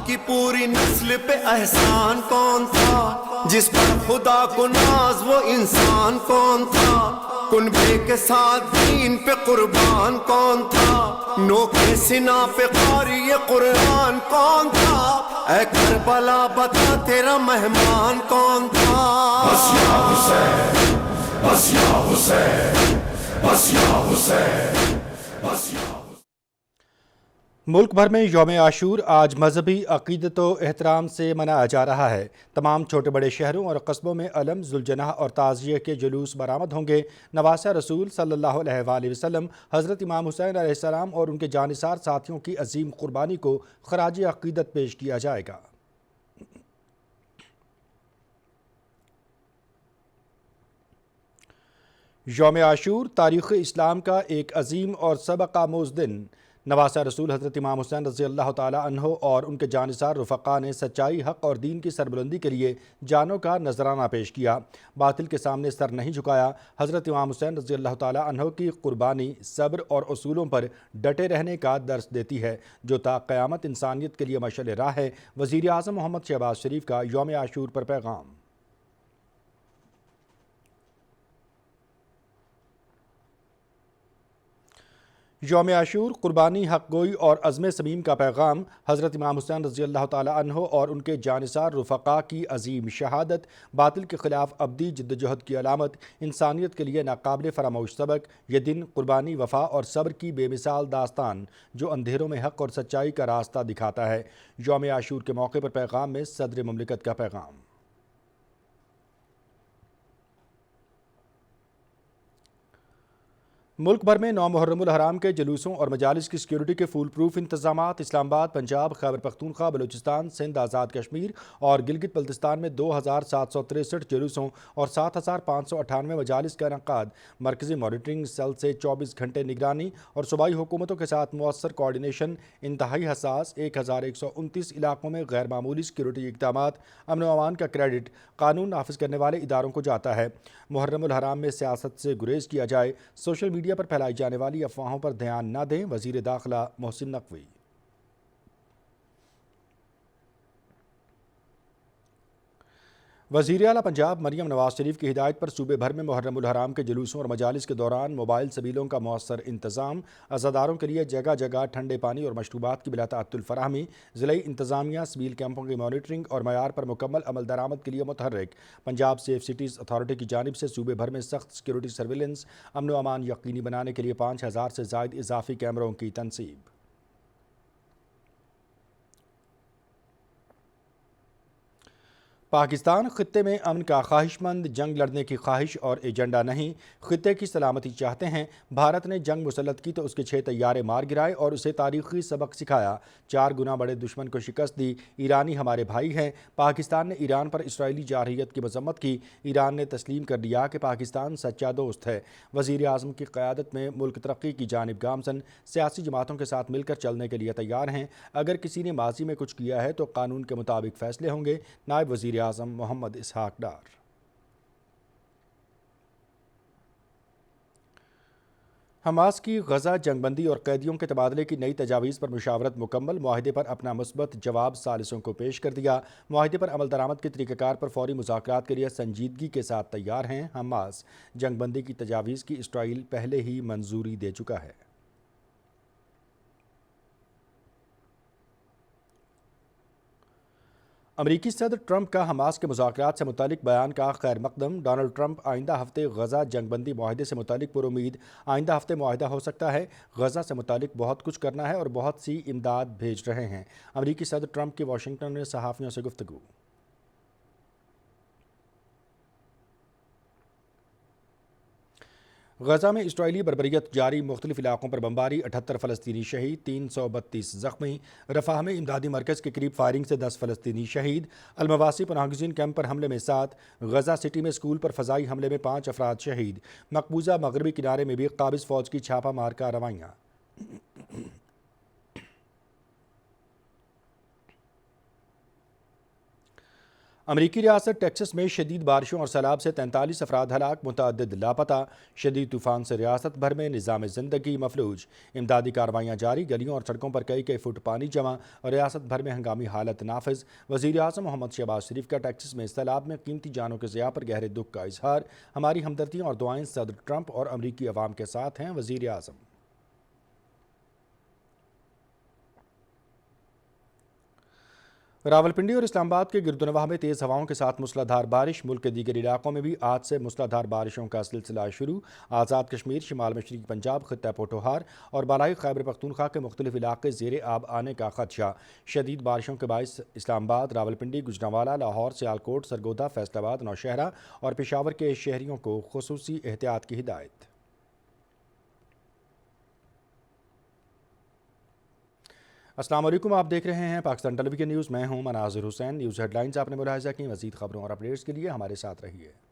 کی پوری نسل پہ احسان کون تھا، جس پر خدا کو ناز وہ انسان کون تھا، کنبے کے ساتھ دین پہ قربان کون تھا، نوکے سنا پہ قاری قرآن کون تھا، اے کربلا بتا تیرا مہمان کون تھا۔ بس یا حسین، بس یا حسین، بس یا حسین، بس یا حسین۔ ملک بھر میں یوم عاشور آج مذہبی عقیدت و احترام سے منایا جا رہا ہے۔ تمام چھوٹے بڑے شہروں اور قصبوں میں علم، ذوالجناح اور تعزیہ کے جلوس برآمد ہوں گے۔ نواسہ رسول صلی اللہ علیہ وآلہ وسلم حضرت امام حسین علیہ السلام اور ان کے جانثار ساتھیوں کی عظیم قربانی کو خراج عقیدت پیش کیا جائے گا۔ یوم عاشور تاریخ اسلام کا ایک عظیم اور سبق آموز دن۔ نواسہ رسول حضرت امام حسین رضی اللہ تعالیٰ عنہ اور ان کے جانثار رفقا نے سچائی، حق اور دین کی سربلندی کے لیے جانوں کا نذرانہ پیش کیا، باطل کے سامنے سر نہیں جھکایا۔ حضرت امام حسین رضی اللہ تعالیٰ عنہ کی قربانی صبر اور اصولوں پر ڈٹے رہنے کا درس دیتی ہے، جو تا قیامت انسانیت کے لیے مشعل راہ ہے۔ وزیر اعظم محمد شہباز شریف کا یوم عاشور پر پیغام۔ یوم عاشور قربانی، حق گوئی اور عزم صمیم کا پیغام۔ حضرت امام حسین رضی اللہ تعالیٰ عنہ اور ان کے جانثار رفقا کی عظیم شہادت باطل کے خلاف ابدی جدوجہد کی علامت، انسانیت کے لیے ناقابل فراموش سبق۔ یہ دن قربانی، وفا اور صبر کی بے مثال داستان جو اندھیروں میں حق اور سچائی کا راستہ دکھاتا ہے۔ یوم عاشور کے موقع پر پیغام میں صدر مملکت کا پیغام۔ ملک بھر میں 9 محرم الحرام کے جلوسوں اور مجالس کی سیکیورٹی کے فول پروف انتظامات۔ اسلام آباد، پنجاب، خیبر پختونخوا، بلوچستان، سندھ، آزاد کشمیر اور گلگت بلتستان میں 2763 جلوسوں اور 7598 مجالس کا انعقاد۔ مرکزی مانیٹرنگ سیل سے 24 گھنٹے نگرانی اور صوبائی حکومتوں کے ساتھ مؤثر کوارڈینیشن۔ انتہائی حساس 1129 علاقوں میں غیر معمولی سیکیورٹی اقدامات۔ امن و امان کا کریڈٹ قانون نافذ کرنے والے اداروں کو جاتا ہے۔ محرم الحرام میں سیاست سے گریز کیا جائے، سوشل میڈیا پر پھیلائی جانے والی افواہوں پر دھیان نہ دیں۔ وزیر داخلہ محسن نقوی۔ وزیر اعلیٰ پنجاب مریم نواز شریف کی ہدایت پر صوبے بھر میں محرم الحرام کے جلوسوں اور مجالس کے دوران موبائل سبیلوں کا مؤثر انتظام، عزاداروں کے لیے جگہ جگہ ٹھنڈے پانی اور مشروبات کی بلا تعطل فراہمی، ضلعی انتظامیہ سبیل کیمپوں کی مانیٹرنگ اور معیار پر مکمل عمل درآمد کے لیے متحرک۔ پنجاب سیف سٹیز اتھارٹی کی جانب سے صوبے بھر میں سخت سیکیورٹی سرویلنس، امن و امان یقینی بنانے کے لیے 5000 سے زائد اضافی کیمروں کی تنصیب۔ پاکستان خطے میں امن کا خواہش مند، جنگ لڑنے کی خواہش اور ایجنڈا نہیں، خطے کی سلامتی چاہتے ہیں۔ بھارت نے جنگ مسلط کی تو اس کے 6 طیارے مار گرائے اور اسے تاریخی سبق سکھایا۔ 4 گنا بڑے دشمن کو شکست دی۔ ایرانی ہمارے بھائی ہیں۔ پاکستان نے ایران پر اسرائیلی جارحیت کی مذمت کی۔ ایران نے تسلیم کر لیا کہ پاکستان سچا دوست ہے۔ وزیر اعظم کی قیادت میں ملک ترقی کی جانب گامزن، سیاسی جماعتوں کے ساتھ مل کر چلنے کے لیے تیار ہیں۔ اگر کسی نے ماضی میں کچھ کیا ہے تو قانون کے مطابق فیصلے ہوں گے۔ نائب وزیر اعظم محمد اسحاق ڈار۔ حماس کی غزہ جنگ بندی اور قیدیوں کے تبادلے کی نئی تجاویز پر مشاورت مکمل، معاہدے پر اپنا مثبت جواب ثالثوں کو پیش کر دیا۔ معاہدے پر عمل درآمد کے طریقہ کار پر فوری مذاکرات کے لیے سنجیدگی کے ساتھ تیار ہیں۔ حماس جنگ بندی کی تجاویز کی اسرائیل پہلے ہی منظوری دے چکا ہے۔ امریکی صدر ٹرمپ کا حماس کے مذاکرات سے متعلق بیان کا خیر مقدم۔ ڈونلڈ ٹرمپ آئندہ ہفتے غزہ جنگ بندی معاہدے سے متعلق پر امید، آئندہ ہفتے معاہدہ ہو سکتا ہے۔ غزہ سے متعلق بہت کچھ کرنا ہے اور بہت سی امداد بھیج رہے ہیں۔ امریکی صدر ٹرمپ کی واشنگٹن میں صحافیوں سے گفتگو۔ غزہ میں اسرائیلی بربریت جاری، مختلف علاقوں پر بمباری، 78 فلسطینی شہید، 332 زخمی۔ رفح میں امدادی مرکز کے قریب فائرنگ سے 10 فلسطینی شہید۔ المواسی پناہ گزین کیمپ پر حملے میں 7۔ غزہ سٹی میں اسکول پر فضائی حملے میں 5 افراد شہید۔ مقبوضہ مغربی کنارے میں بھی قابض فوج کی چھاپہ مار کارروائیاں۔ امریکی ریاست ٹیکسس میں شدید بارشوں اور سیلاب سے 43 افراد ہلاک، متعدد لاپتہ۔ شدید طوفان سے ریاست بھر میں نظام زندگی مفلوج، امدادی کارروائیاں جاری، گلیوں اور سڑکوں پر کئی فٹ پانی جمع اور ریاست بھر میں ہنگامی حالت نافذ۔ وزیر اعظم محمد شہباز شریف کا ٹیکسس میں سیلاب میں قیمتی جانوں کے ضیاع پر گہرے دکھ کا اظہار۔ ہماری ہمدردیاں اور دعائیں صدر ٹرمپ اور امریکی عوام کے ساتھ ہیں، وزیر اعظم۔ راولپنڈی اور اسلام آباد کے گرد و نواح میں تیز ہواؤں کے ساتھ موسلا دھار بارش، ملک کے دیگر علاقوں میں بھی آج سے موسلا دھار بارشوں کا سلسلہ شروع۔ آزاد کشمیر، شمال مشرقی پنجاب، خطہ پوٹھوہار اور بالائی خیبر پختونخوا کے مختلف علاقے زیر آب آنے کا خدشہ۔ شدید بارشوں کے باعث اسلام آباد، راولپنڈی، گوجرانوالہ، لاہور، سیالکوٹ، سرگودا، فیصل آباد، نوشہرہ اور پشاور کے شہریوں کو خصوصی احتیاط کی ہدایت۔ السلام علیکم، آپ دیکھ رہے ہیں پاکستان ٹیلی ویژن نیوز۔ میں ہوں مناظر حسین۔ نیوز ہیڈ لائنز آپ نے ملاحظہ کی۔ مزید خبروں اور اپڈیٹس کے لیے ہمارے ساتھ رہیے۔